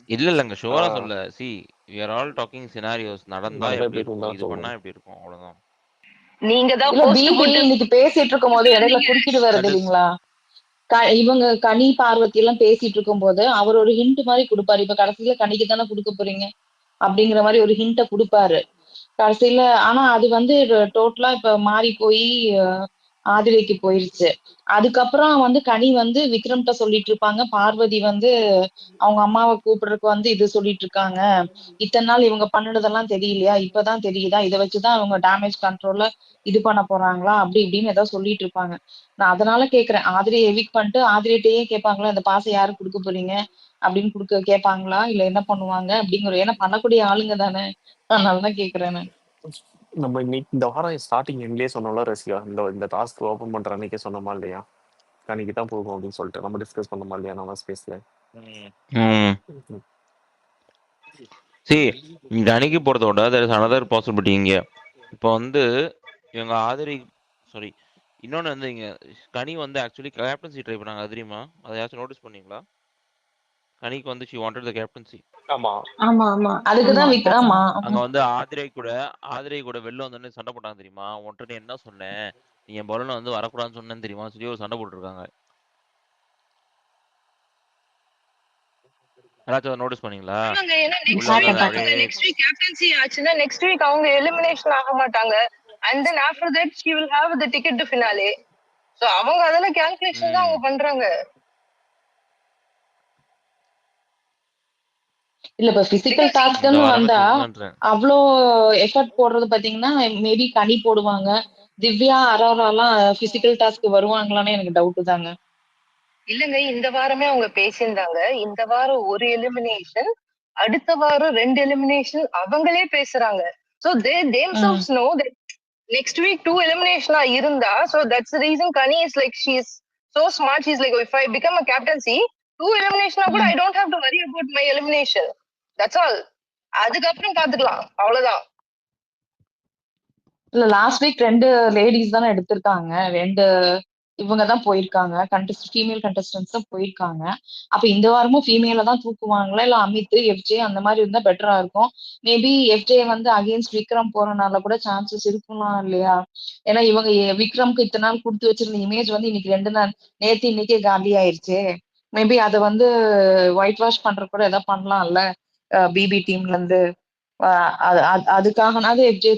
இல்லங்க ஷுவரா சொல்ல. see we are all talking scenarios. நடந்தா நடந்தா எப்படி எப்படி இருக்கும், இருக்கும்னு இது தான் பண்ணா சொல்றேன். எப்படி இருக்கும், அவ்வளவுதான். நீங்க தான் இல்ல போஸ்ட் பிபி போட்டு இன்னைக்கு பேசிட்டு இருக்கும் போது இடையில குறுக்கிட்டு வருது That is இல்லைங்களா? இவங்க கனி பார்வதி எல்லாம் பேசிட்டு இருக்கும் போது அவர் ஒரு ஹிண்ட் மாதிரி கொடுப்பாரு. இப்ப கடைசியில கனிக்கு தானே கொடுக்க போறீங்க அப்படிங்கிற மாதிரி ஒரு ஹிண்ட கொடுப்பாரு கடைசியில. ஆனா அது வந்து டோட்டலா இப்ப மாறி போய் ஆதிரைக்கு போயிருச்சு. அதுக்கப்புறம் வந்து கனி வந்து விக்ரம்கிட்ட சொல்லிட்டு இருப்பாங்க, பார்வதி வந்து அவங்க அம்மாவை கூப்பிடுறதுக்கு வந்து இது சொல்லிட்டு இருக்காங்க, இத்தனை நாள் இவங்க பண்ணுனதெல்லாம் தெரியலையா, இப்பதான் தெரியுதா, இதை வச்சுதான் அவங்க டேமேஜ் கண்ட்ரோல்ல இது பண்ண போறாங்களா, அப்படி இப்படின்னு ஏதோ சொல்லிட்டு இருப்பாங்க. நான் அதனால கேக்குறேன், ஆதிரியை எவிக் பண்ணிட்டு ஆதிரியிட்டயே கேட்பாங்களா இந்த பாசை யாரு கொடுக்க போறீங்க அப்படின்னு கேட்பாங்களா, இல்ல என்ன பண்ணுவாங்க அப்படிங்கிற, ஏன்னா பண்ணக்கூடிய ஆளுங்க தானே, அதனாலதான் கேக்குறேன் நான். நம்ம இன்னைக்கு இந்த வாரம் ஸ்டார்டிங் எண்ட்லயே சொன்னோம்ல ரசிகா, இந்த டாஸ்க் ஓபன் பண்ற அன்னைக்கே சொன்னோமா இல்லையா, கணிக்கு தான் போகும் அப்படின்னு சொல்லிட்டு நம்ம டிஸ்கஸ் பண்ணோமா இல்லையா நம்ம ஸ்பேஸ்ல. see இங்க அன்னைக்கு போறத விட there is another possibility. இங்க இப்போ வந்து இவங்க ஆதிரி சாரி இன்னொன்னு வந்து இங்க கனி வந்து ஆக்சுவலி கேப்டன்சி ட்ரை பண்ணாங்க, அது தெரியுமா? அதை யாச்சும் நோட்டீஸ் பண்ணீங்களா? கனிக்கு வந்து she wanted the captaincy. ஆமா ஆமா ஆமா அதுக்குதான் ஆமா விக்ரமா அங்க வந்து ஆதிரை கூட வெளில வந்தோடனே சண்டை போட்டாங்க தெரியுமா? உன்கிட்ட நீ என்ன சொன்னேன், நீ என் பலூனை வந்து வரக்கூடாதுன்னு சொன்னேன்னு தெரியுமா சொல்லி ஒரு சண்டை போட்டுருக்காங்க. யாராச்சும் நோட்டீஸ் பண்ணீங்களா? ஆமாங்க, ஏன்னா உள்ள நெக்ஸ்ட் வந்து வீக் அது பார்த்தேன் அவங்க அப்படியே நெக்ஸ்ட் வீக் கேப்டன்சி ஆச்சுன்னா நெக்ஸ்ட் வீக் அவங்க எலிமினேஷன் ஆக மாட்டாங்க. And then after that she will have the ticket to finale. So அவங்க அதெல்லாம் கால்குலேஷன் தான் அவங்க பண்றாங்க. இல்ல இப்ப பிசிக்கல் பிகாஸ் இந்த டாஸ்க்னு வாரமே வந்தா சொல்லணுன்றேன். அவ்வளோ எஃபர்ட் போடுறது பாத்தீங்கன்னா மேபி கனி போடுவாங்க, திவ்யா அரோராலாம் பிசிக்கல் டாஸ்க் வருவாங்களான்னு எனக்கு டவுட் தாங்க. இல்லங்க, இந்த வாரமே அவங்க பேசியிருந்தாங்க. இந்த வாரம் ஒரு எலிமினேஷன், அடுத்த வாரம் 2 எலிமினேஷன் அவங்களே பேசுறாங்க. So they themselves know that next week 2 elimination இருந்தா, so that's the reason Kani is like, she is so smart. She's like, if I become a captaincy 2 elimination கூட I don't have to worry about my elimination. That's all. அதுக்கப்புறம் பாத்துக்கலாம், அவ்வளவுதான். இல்ல last week 2 ladies தானே எடுத்திருக்காங்க, 2 இவங்க தான் போயிருக்காங்க, ஃபீமேல் கண்டஸ்டன்ஸ் தான் போயிருக்காங்க. அப்ப இந்த வாரமும் ஃபீமேல தான் தூக்குவாங்களா, இல்ல அமித் எஃப்ஜே அந்த மாதிரி இருந்தா பெட்டரா இருக்கும். மேபி எஃப்ஜே வந்து அகைன்ஸ்ட் விக்ரம் போறனால கூட சான்சஸ் இருக்கலாம் இல்லையா? ஏன்னா இவங்க விக்ரம்க்கு இத்தனை நாள் கொடுத்து வச்சிருந்த இமேஜ் வந்து இன்னைக்கு 2 நாள் நேத்து இன்னைக்கே காலி ஆயிருச்சு. மேபி அதை வந்து ஒயிட் வாஷ் பண்ற கூட ஏதாவது பண்ணலாம்ல பிபி டீம்ல இருந்து. அதுக்காகனாவது எஃப்ஜே